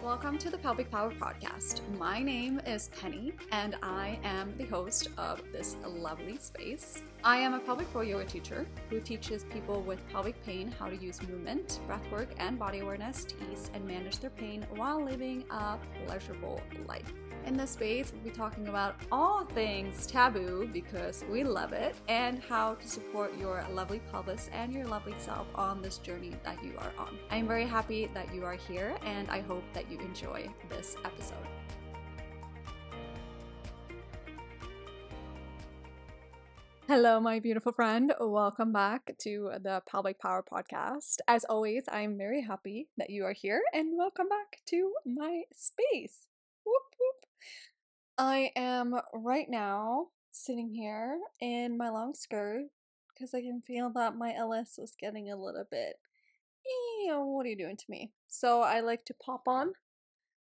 welcome to the Pelvic Power Podcast. My name is Penny, and I am the host of this lovely space. I am a pelvic floor yoga teacher who teaches people with pelvic pain how to use movement, breathwork, and body awareness to ease and manage their pain while living a pleasurable life. In this space, we'll be talking about all things taboo because we love it, and how to support your lovely pelvis and your lovely self on this journey that you are on. I'm very happy that you are here, and I hope that you enjoy this episode. Hello, my beautiful friend. Welcome back to the Pelvic Power Podcast. As always, I'm very happy that you are here, and welcome back to my space. Whoop, whoop. I am right now sitting here in my long skirt because I can feel that my LS was getting a little bit, what are you doing to me? So I like to pop on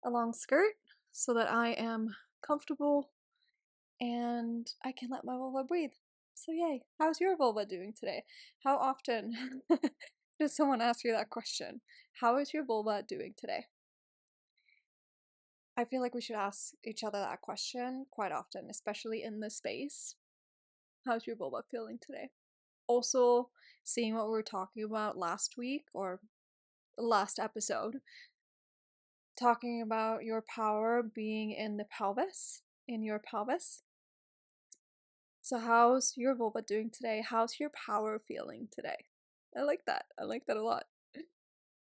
a long skirt so that I am comfortable and I can let my vulva breathe. So yay. How's your vulva doing today? How often does someone ask you that question? How is your vulva doing today? I feel like we should ask each other that question quite often, especially in this space. How's your vulva feeling today? Also, seeing what we were talking about last week or last episode, talking about your power being in the pelvis, in your pelvis. So how's your vulva doing today? How's your power feeling today? I like that. I like that a lot.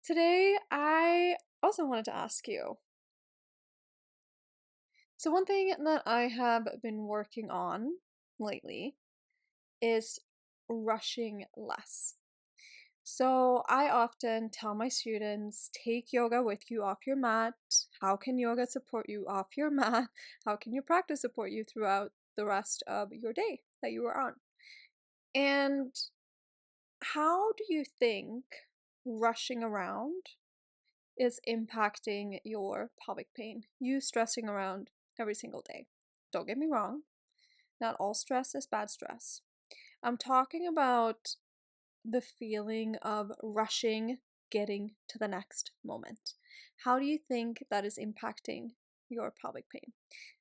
Today, I also wanted to ask you. So one thing that I have been working on lately is rushing less. So I often tell my students, take yoga with you off your mat. How can yoga support you off your mat? How can your practice support you throughout the rest of your day that you are on? And how do you think rushing around is impacting your pelvic pain? You stressing around every single day. Don't get me wrong, not all stress is bad stress. I'm talking about the feeling of rushing, getting to the next moment. How do you think that is impacting your pelvic pain?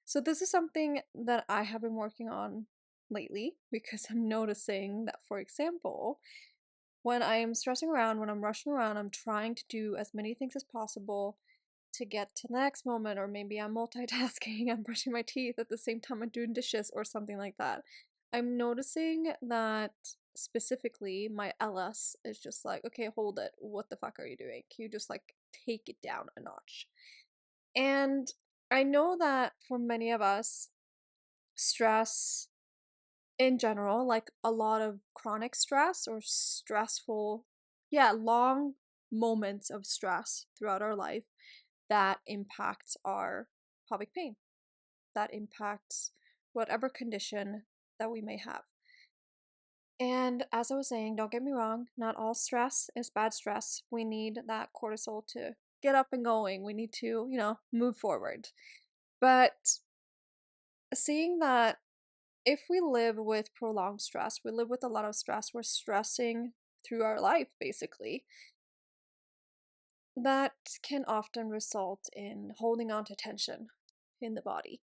So this is something that I have been working on lately because I'm noticing that, for example, when I'm stressing around, when I'm rushing around, I'm trying to do as many things as possible to get to the next moment, or maybe I'm multitasking, I'm brushing my teeth at the same time I'm doing dishes or something like that. I'm noticing that specifically my LS is just like, okay, hold it. What the fuck are you doing? Can you just like take it down a notch? And I know that for many of us, stress in general, like a lot of chronic stress or stressful, long moments of stress throughout our life, that impacts our pelvic pain, that impacts whatever condition that we may have. And as I was saying, don't get me wrong, not all stress is bad stress. We need that cortisol to get up and going. We need to, move forward. But seeing that if we live with prolonged stress, we live with a lot of stress, we're stressing through our life basically, that can often result in holding on to tension in the body.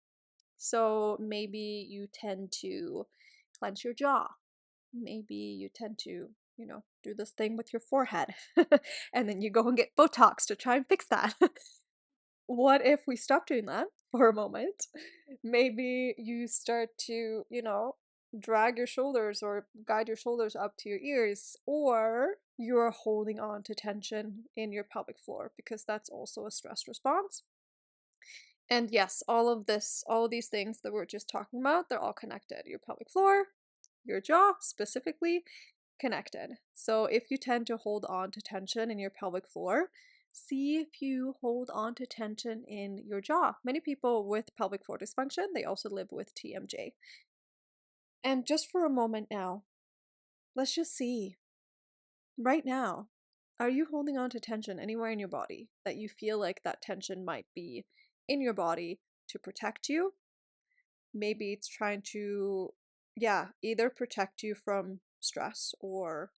So maybe you tend to clench your jaw. Maybe you tend to, do this thing with your forehead and then you go and get Botox to try and fix that. What if we stop doing that for a moment? Maybe you start to, drag your shoulders or guide your shoulders up to your ears, or you're holding on to tension in your pelvic floor because that's also a stress response. And yes, all of these things that we're just talking about, they're all connected. Your pelvic floor, your jaw specifically, connected. So if you tend to hold on to tension in your pelvic floor, see if you hold on to tension in your jaw. Many people with pelvic floor dysfunction, they also live with TMJ. And just for a moment now, let's just see. Right now, are you holding on to tension anywhere in your body that you feel like that tension might be in your body to protect you? Maybe it's trying to, either protect you from stress or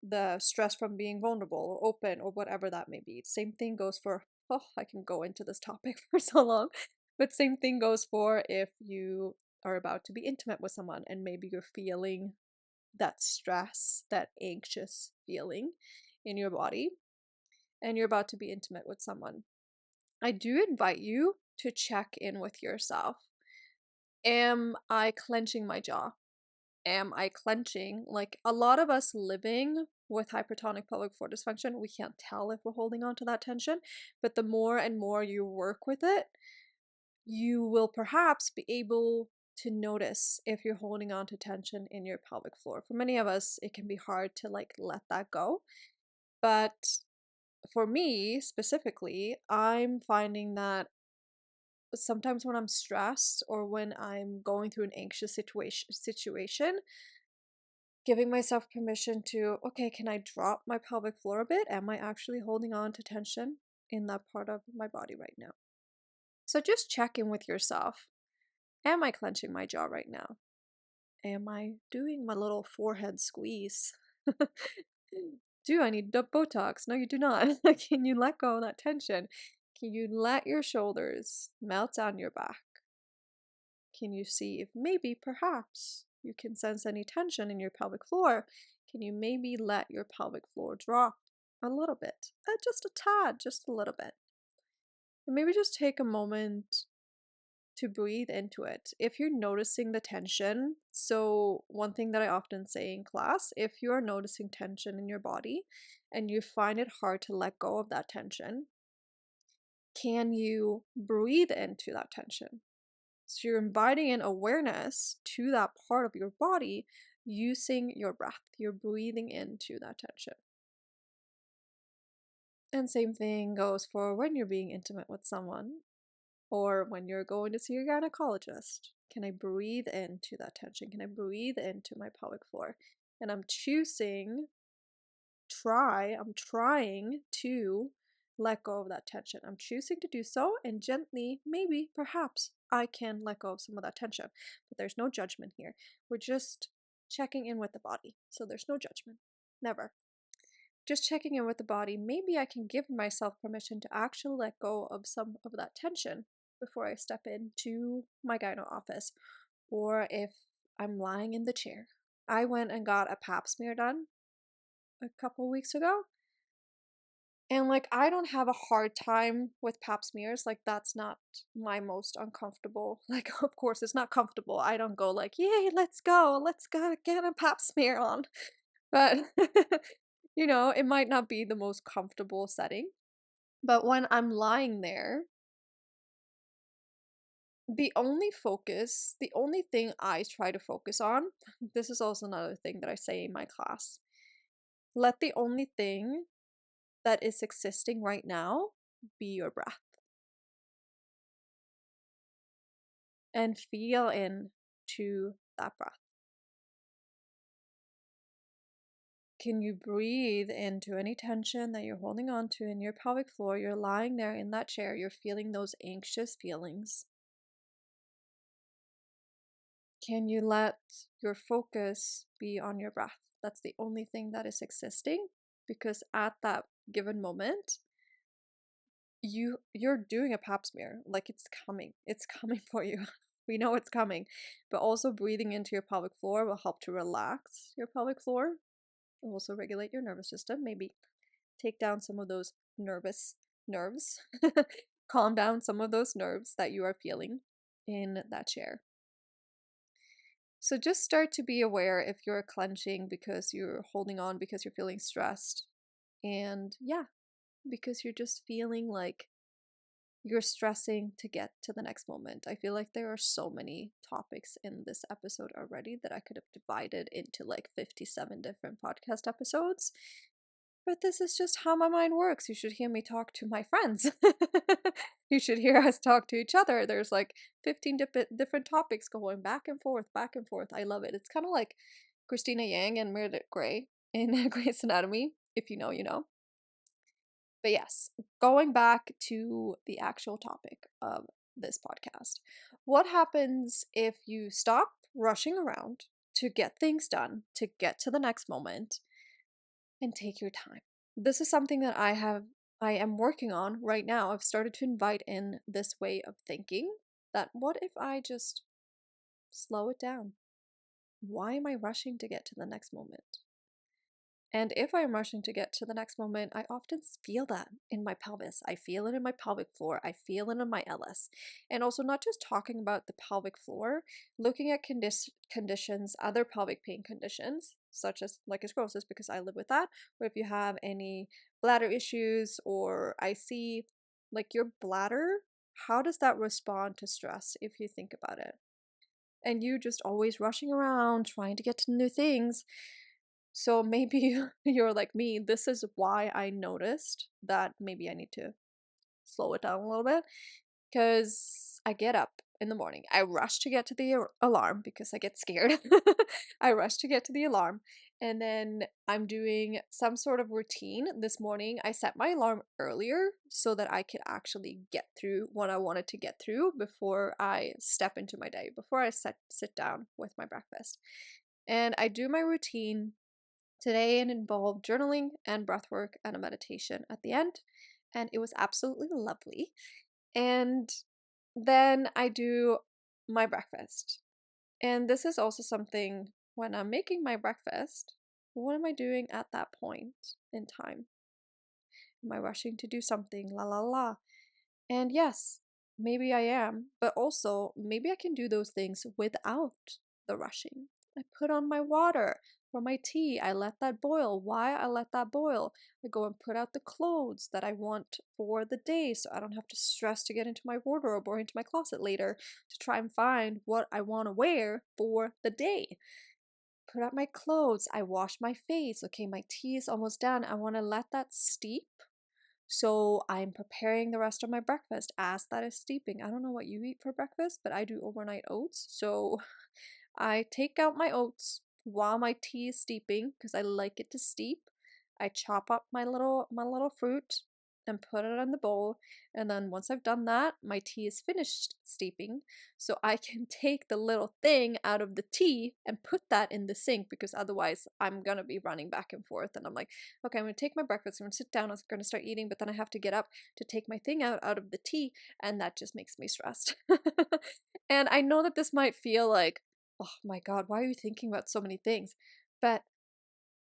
the stress from being vulnerable or open or whatever that may be. Same thing goes for oh, I can go into this topic for so long. But same thing goes for if you are about to be intimate with someone and maybe you're feeling that stress, that anxious feeling in your body, and you're about to be intimate with someone. I do invite you to check in with yourself. Am I clenching my jaw? Am I clenching? Like a lot of us living with hypertonic pelvic floor dysfunction, we can't tell if we're holding on to that tension, but the more and more you work with it, you will perhaps be able to notice if you're holding on to tension in your pelvic floor. For many of us, it can be hard to like let that go. But for me specifically, I'm finding that sometimes when I'm stressed or when I'm going through an anxious situation, giving myself permission to, okay, can I drop my pelvic floor a bit? Am I actually holding on to tension in that part of my body right now? So just check in with yourself. Am I clenching my jaw right now? Am I doing my little forehead squeeze? Do I need Botox? No, you do not. Can you let go of that tension? Can you let your shoulders melt down your back? Can you see if maybe, perhaps, you can sense any tension in your pelvic floor? Can you maybe let your pelvic floor drop a little bit? Just a tad, just a little bit. And maybe just take a moment to breathe into it. If you're noticing the tension, so one thing that I often say in class, if you are noticing tension in your body and you find it hard to let go of that tension, can you breathe into that tension? So you're inviting in awareness to that part of your body using your breath. You're breathing into that tension. And same thing goes for when you're being intimate with someone or when you're going to see your gynecologist. Can I breathe into that tension? Can I breathe into my pelvic floor? And I'm trying to let go of that tension. I'm choosing to do so, and gently, maybe, perhaps, I can let go of some of that tension. But there's no judgment here. We're just checking in with the body. So there's no judgment. Never. Just checking in with the body. Maybe I can give myself permission to actually let go of some of that tension before I step into my gyno office. Or if I'm lying in the chair. I went and got a pap smear done a couple weeks ago. And like, I don't have a hard time with pap smears. Like, that's not my most uncomfortable. Like, of course, it's not comfortable. I don't go like, yay, let's go get a pap smear on. But, it might not be the most comfortable setting. But when I'm lying there, the only thing I try to focus on, this is also another thing that I say in my class. Let the only thing that is existing right now be your breath. And feel in to that breath. Can you breathe into any tension that you're holding on to in your pelvic floor? You're lying there in that chair, you're feeling those anxious feelings. Can you let your focus be on your breath? That's the only thing that is existing, because at that given moment, you're doing a pap smear. Like, it's coming for you. We know it's coming. But also breathing into your pelvic floor will help to relax your pelvic floor. Also regulate your nervous system, maybe take down some of those nerves, calm down some of those nerves that you are feeling in that chair. So just start to be aware if you're clenching because you're holding on because you're feeling stressed, and yeah, because you're just feeling like you're stressing to get to the next moment. I feel like there are so many topics in this episode already that I could have divided into like 57 different podcast episodes. But this is just how my mind works. You should hear me talk to my friends. You should hear us talk to each other. There's like 15 different topics going back and forth, back and forth. I love it. It's kind of like Christina Yang and Meredith Grey in Grey's Anatomy. If you know, you know. But yes, going back to the actual topic of this podcast. What happens if you stop rushing around to get things done, to get to the next moment, and take your time? This is something that I have I am working on right now. I've started to invite in this way of thinking that what if I just slow it down? Why am I rushing to get to the next moment? And if I'm rushing to get to the next moment, I often feel that in my pelvis. I feel it in my pelvic floor. I feel it in my LS. And also, not just talking about the pelvic floor, looking at conditions, other pelvic pain conditions, such as like sclerosis, because I live with that, or if you have any bladder issues, or I see like your bladder, how does that respond to stress if you think about it? And you just always rushing around trying to get to new things, so maybe you're like me. This is why I noticed that maybe I need to slow it down a little bit, because I get up in the morning. I rush to get to the alarm because I get scared. I rush to get to the alarm, and then I'm doing some sort of routine. This morning, I set my alarm earlier so that I could actually get through what I wanted to get through before I step into my day, before I sit down with my breakfast. And I do my routine. Today it involved journaling and breath work and a meditation at the end, and it was absolutely lovely. And then I do my breakfast. And this is also something when I'm making my breakfast, what am I doing at that point in time? Am I rushing to do something? La la la. And yes, maybe I am, but also maybe I can do those things without the rushing. I put on my water or my tea. I let that boil. Why I let that boil? I go and put out the clothes that I want for the day so I don't have to stress to get into my wardrobe or into my closet later to try and find what I want to wear for the day. Put out my clothes. I wash my face. Okay, my tea is almost done. I want to let that steep, so I'm preparing the rest of my breakfast as that is steeping. I don't know what you eat for breakfast, but I do overnight oats. So I take out my oats while my tea is steeping because I like it to steep. I chop up my little fruit and put it in the bowl. And then once I've done that, my tea is finished steeping. So I can take the little thing out of the tea and put that in the sink, because otherwise I'm gonna be running back and forth. And I'm like, okay, I'm gonna take my breakfast, I'm gonna sit down, I'm gonna start eating, but then I have to get up to take my thing out of the tea, and that just makes me stressed. And I know that this might feel like, oh my God, why are you thinking about so many things? But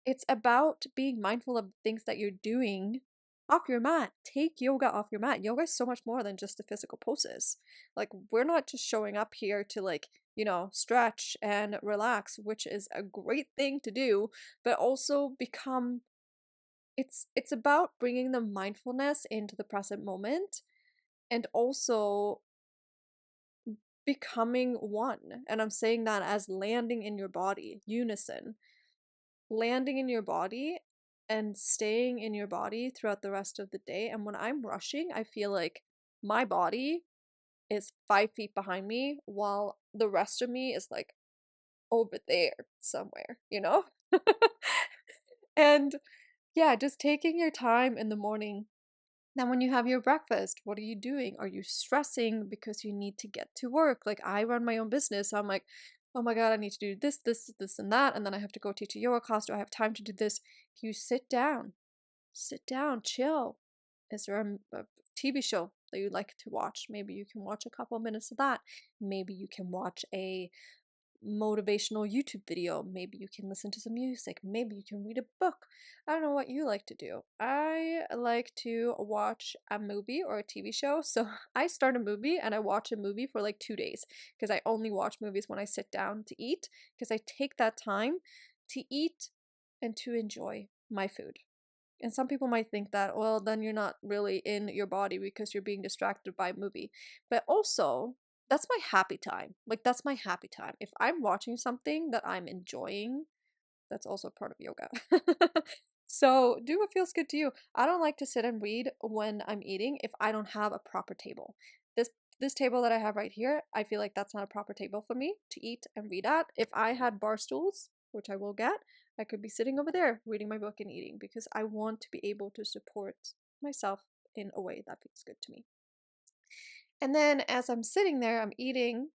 it's about being mindful of things that you're doing off your mat. Take yoga off your mat. Yoga is so much more than just the physical poses. Like, we're not just showing up here to, like, stretch and relax, which is a great thing to do, but also become it's about bringing the mindfulness into the present moment, and also becoming one. And I'm saying that as landing in your body, unison, landing in your body and staying in your body throughout the rest of the day. And when I'm rushing, I feel like my body is 5 feet behind me while the rest of me is like over there somewhere? And yeah, just taking your time in the morning. Then when you have your breakfast, what are you doing? Are you stressing because you need to get to work? Like, I run my own business, so I'm like, oh my God, I need to do this, this, this, and that, and then I have to go teach a yoga class. Do I have time to do this? You sit down, chill. Is there a TV show that you'd like to watch? Maybe you can watch a couple of minutes of that. Maybe you can watch a motivational YouTube video. Maybe you can listen to some music. Maybe you can read a book. I don't know what you like to do. I like to watch a movie or a TV show. So I start a movie and I watch a movie for like 2 days, because I only watch movies when I sit down to eat, because I take that time to eat and to enjoy my food. And some people might think that, well, then you're not really in your body because you're being distracted by a movie. But also, that's my happy time. Like, that's my happy time. If I'm watching something that I'm enjoying, that's also part of yoga. So do what feels good to you. I don't like to sit and read when I'm eating if I don't have a proper table. This table that I have right here, I feel like that's not a proper table for me to eat and read at. If I had bar stools, which I will get, I could be sitting over there reading my book and eating, because I want to be able to support myself in a way that feels good to me. And then as I'm sitting there, I'm eating,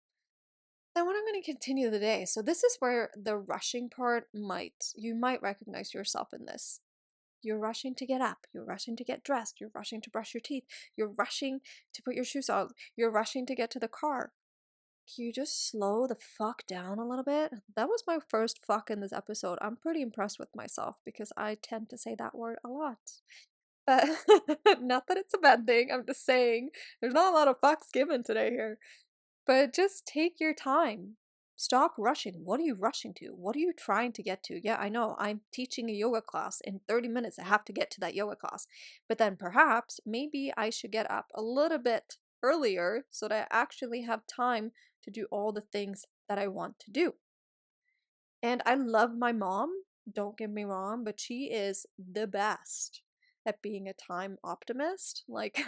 then when I'm going to continue the day. So this is where the rushing part you might recognize yourself in this. You're rushing to get up. You're rushing to get dressed. You're rushing to brush your teeth. You're rushing to put your shoes on. You're rushing to get to the car. Can you just slow the fuck down a little bit? That was my first fuck in this episode. I'm pretty impressed with myself because I tend to say that word a lot. But not that it's a bad thing. I'm just saying there's not a lot of fucks given today here. But just take your time. Stop rushing. What are you rushing to? What are you trying to get to? Yeah, I know. I'm teaching a yoga class. In 30 minutes, I have to get to that yoga class. But then perhaps, maybe I should get up a little bit earlier so that I actually have time to do all the things that I want to do. And I love my mom, don't get me wrong, but she is the best at being a time optimist. Like,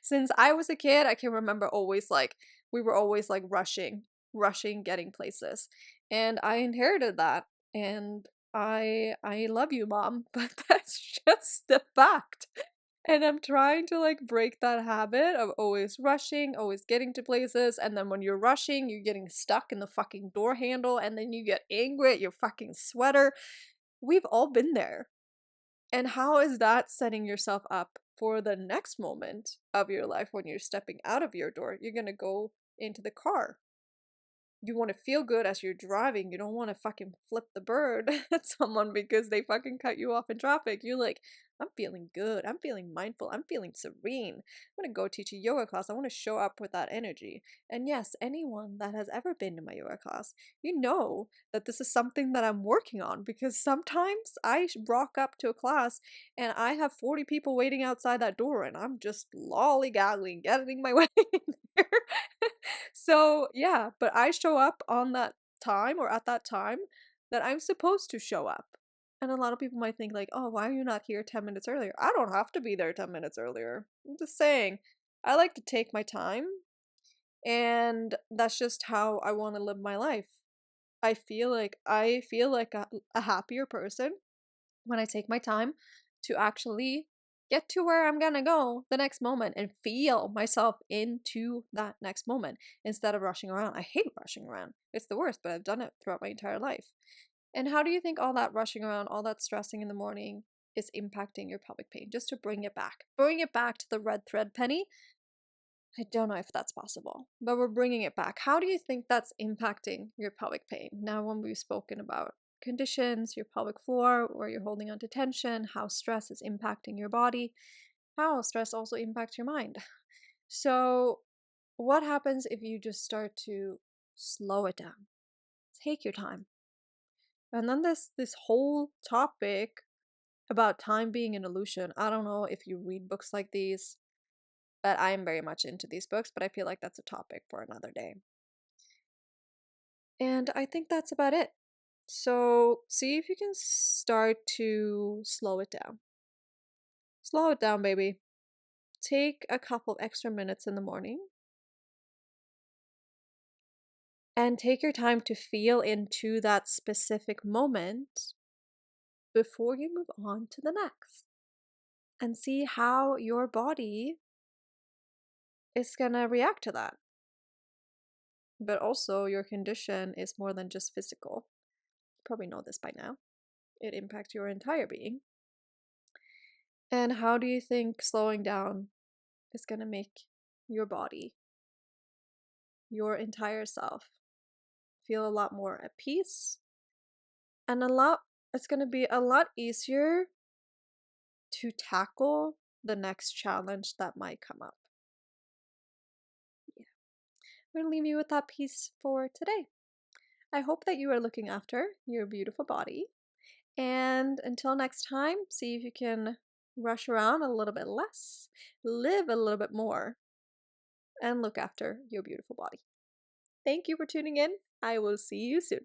since I was a kid, I can remember always like, we were always like rushing, getting places. And I inherited that. And I love you, mom, but that's just the fact. And I'm trying to like break that habit of always rushing, always getting to places, and then when you're rushing, you're getting stuck in the fucking door handle, and then you get angry at your fucking sweater. We've all been there. And how is that setting yourself up for the next moment of your life when you're stepping out of your door? You're gonna go into the car. You want to feel good as you're driving. You don't want to fucking flip the bird at someone because they fucking cut you off in traffic. You're like, I'm feeling good. I'm feeling mindful. I'm feeling serene. I'm going to go teach a yoga class. I want to show up with that energy. And yes, anyone that has ever been to my yoga class, you know that this is something that I'm working on because sometimes I rock up to a class and I have 40 people waiting outside that door and I'm just lollygagging, getting my way in there. So, yeah, but I show up on that time or at that time that I'm supposed to show up. And a lot of people might think like, "Oh, why are you not here 10 minutes earlier?" I don't have to be there 10 minutes earlier. I'm just saying, I like to take my time, and that's just how I want to live my life. I feel like a happier person when I take my time to actually get to where I'm gonna go the next moment and feel myself into that next moment instead of rushing around. I hate rushing around. It's the worst, but I've done it throughout my entire life. And how do you think all that rushing around, all that stressing in the morning is impacting your pelvic pain? Just to bring it back. Bring it back to the red thread, Penny. I don't know if that's possible, but we're bringing it back. How do you think that's impacting your pelvic pain? Now, when we've spoken about conditions, your pelvic floor, where you're holding on to tension, how stress is impacting your body, how stress also impacts your mind. So, what happens if you just start to slow it down? Take your time. And then this whole topic about time being an illusion. I don't know if you read books like these, but I am very much into these books, but I feel like that's a topic for another day. And I think that's about it. So, see if you can start to slow it down. Slow it down, baby. Take a couple of extra minutes in the morning and take your time to feel into that specific moment before you move on to the next. And see how your body is gonna react to that. But also, your condition is more than just physical. You probably know this by now. It impacts your entire being. And how do you think slowing down is going to make your body, your entire self, feel a lot more at peace? And it's going to be a lot easier to tackle the next challenge that might come up. Yeah. I'm going to leave you with that piece for today. I hope that you are looking after your beautiful body. And until next time, see if you can rush around a little bit less, live a little bit more, and look after your beautiful body. Thank you for tuning in. I will see you soon.